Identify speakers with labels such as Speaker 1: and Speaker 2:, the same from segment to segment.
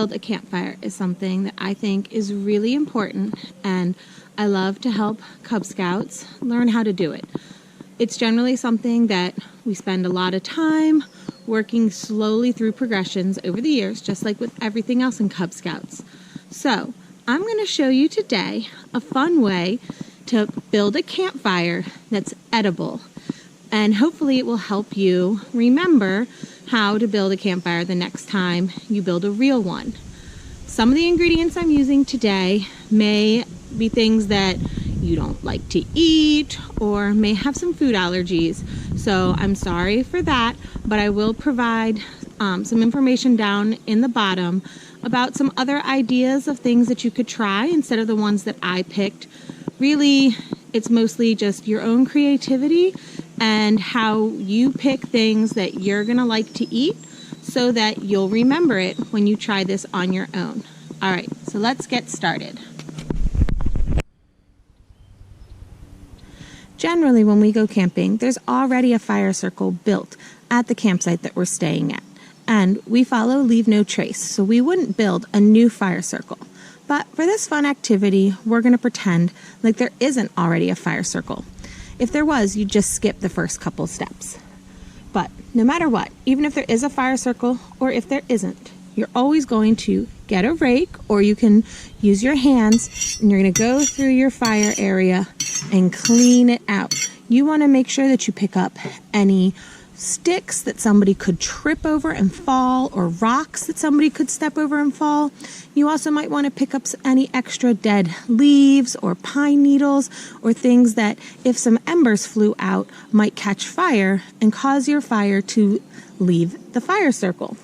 Speaker 1: build a campfire is something that I think is really important, and I love to help Cub Scouts learn how to do it. It's generally something that we spend a lot of time working slowly through progressions over the years, just like with everything else in Cub Scouts. So I'm going to show you today a fun way to build a campfire that's edible, and hopefully it will help you remember how to build a campfire the next time you build a real one. Some of the ingredients I'm using today may be things that you don't like to eat or may have some food allergies, so I'm sorry for that, but I will provide some information down in the bottom about some other ideas of things that you could try instead of the ones that I picked. Really, it's mostly just your own creativity and how you pick things that you're gonna like to eat so that you'll remember it when you try this on your own. All right, so let's get started. Generally, when we go camping, there's already a fire circle built at the campsite that we're staying at. And we follow leave no trace, so we wouldn't build a new fire circle. But for this fun activity, we're gonna pretend like there isn't already a fire circle. If there was, you'd just skip the first couple steps. But no matter what, even if there is a fire circle or if there isn't, you're always going to get a rake, or you can use your hands, and you're going to go through your fire area and clean it out. You want to make sure that you pick up any sticks that somebody could trip over and fall, or rocks that somebody could step over and fall. You also might want to pick up any extra dead leaves or pine needles, or things that, if some embers flew out, might catch fire and cause your fire to leave the fire circle.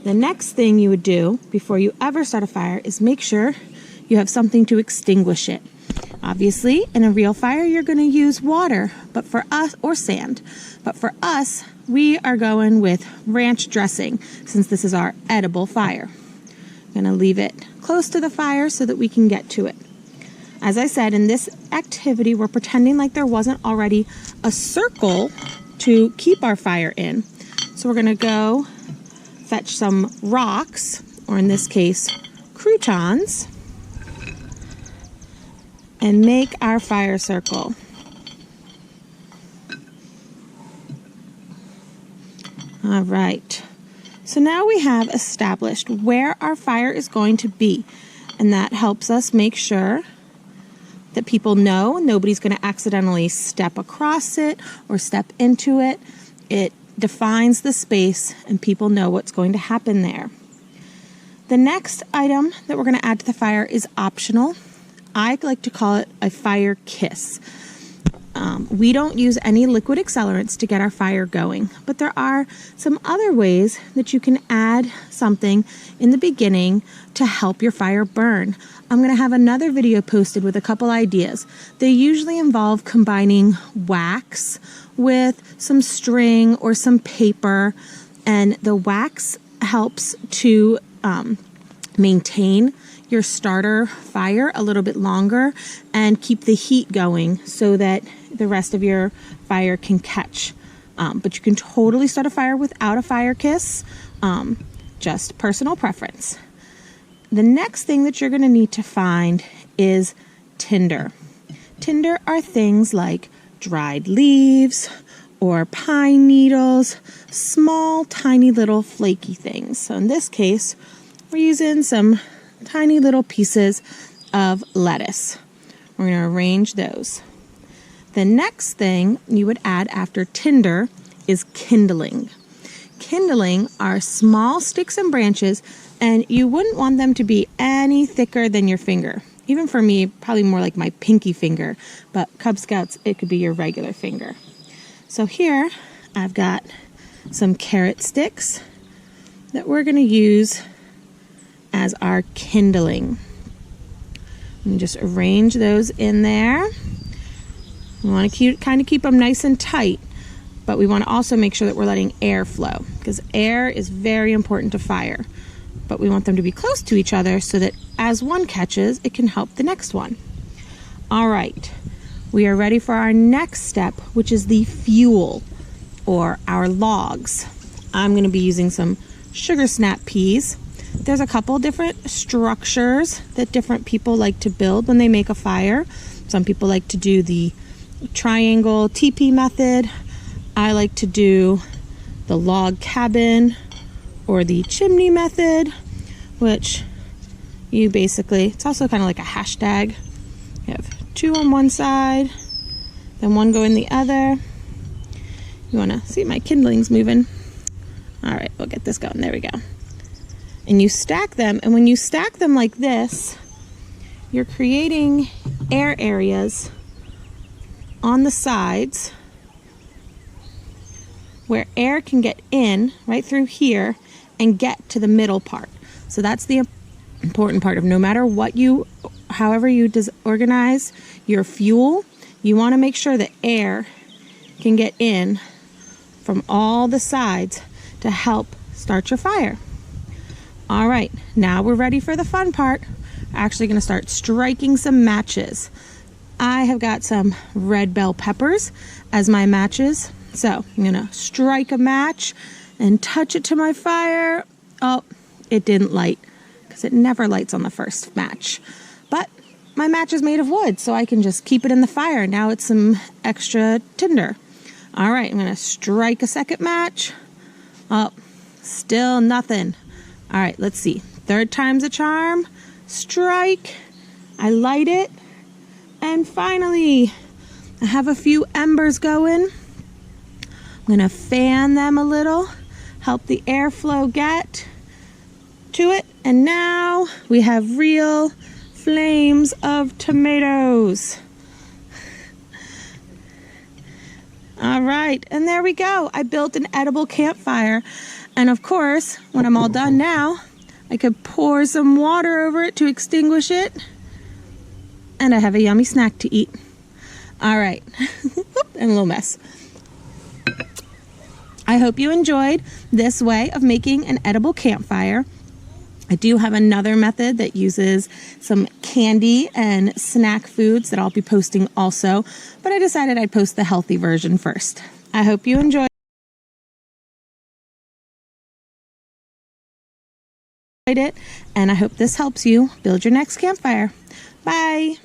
Speaker 1: The next thing you would do before you ever start a fire is make sure you have something to extinguish it. Obviously, in a real fire, you're going to use water, but for us, or sand. But for us, we are going with ranch dressing, since this is our edible fire. I'm going to leave it close to the fire so that we can get to it. As I said, in this activity, we're pretending like there wasn't already a circle to keep our fire in. So we're going to go fetch some rocks, or in this case, croutons, and make our fire circle. All right, so now we have established where our fire is going to be, and that helps us make sure that people know nobody's going to accidentally step across it or step into it. It defines the space, and people know what's going to happen there. The next item that we're going to add to the fire is optional. I like to call it a fire kiss. We don't use any liquid accelerants to get our fire going, but there are some other ways that you can add something in the beginning to help your fire burn. I'm going to have another video posted with a couple ideas. They usually involve combining wax with some string or some paper, and the wax helps to maintain your starter fire a little bit longer and keep the heat going so that the rest of your fire can catch. But you can totally start a fire without a fire kiss, just personal preference. The next thing that you're going to need to find is tinder. Tinder are things like dried leaves or pine needles, small, tiny little flaky things. So in this case, we're using some tiny little pieces of lettuce. We're going to arrange those. The next thing you would add after tinder is kindling. Kindling are small sticks and branches, and you wouldn't want them to be any thicker than your finger. Even for me, probably more like my pinky finger, but Cub Scouts, it could be your regular finger. So here, I've got some carrot sticks that we're going to use as our kindling. And just arrange those in there. We want to kind of keep them nice and tight, but we want to also make sure that we're letting air flow, because air is very important to fire. But we want them to be close to each other so that as one catches, it can help the next one. All right, we are ready for our next step, which is the fuel, or our logs. I'm going to be using some sugar snap peas. There's a couple different structures that different people like to build when they make a fire. Some people like to do the triangle teepee method. I like to do the log cabin or the chimney method, which you basically, it's also kind of like a hashtag. You have two on one side, then one go in the other. You want to see my kindling's moving. All right, we'll get this going. There we go. And you stack them, and when you stack them like this, you're creating air areas on the sides where air can get in right through here and get to the middle part. So that's the important part of no matter what you, however you organize your fuel, you want to make sure that air can get in from all the sides to help start your fire. All right, now we're ready for the fun part. We're actually going to start striking some matches. I have got some red bell peppers as my matches. So I'm going to strike a match and touch it to my fire. Oh, it didn't light because it never lights on the first match. But my match is made of wood, so I can just keep it in the fire. Now it's some extra tinder. All right, I'm going to strike a second match. Oh, still nothing. All right, let's see. Third time's a charm. Strike. I light it. And finally, I have a few embers going. I'm going to fan them a little, help the airflow get to it. And now we have real flames of tomatoes. All right, and there we go. I built an edible campfire. And of course, when I'm all done now, I could pour some water over it to extinguish it. And I have a yummy snack to eat. All right, and a little mess. I hope you enjoyed this way of making an edible campfire. I do have another method that uses some candy and snack foods that I'll be posting also, but I decided I'd post the healthy version first. I hope you enjoyed it, and I hope this helps you build your next campfire. Bye!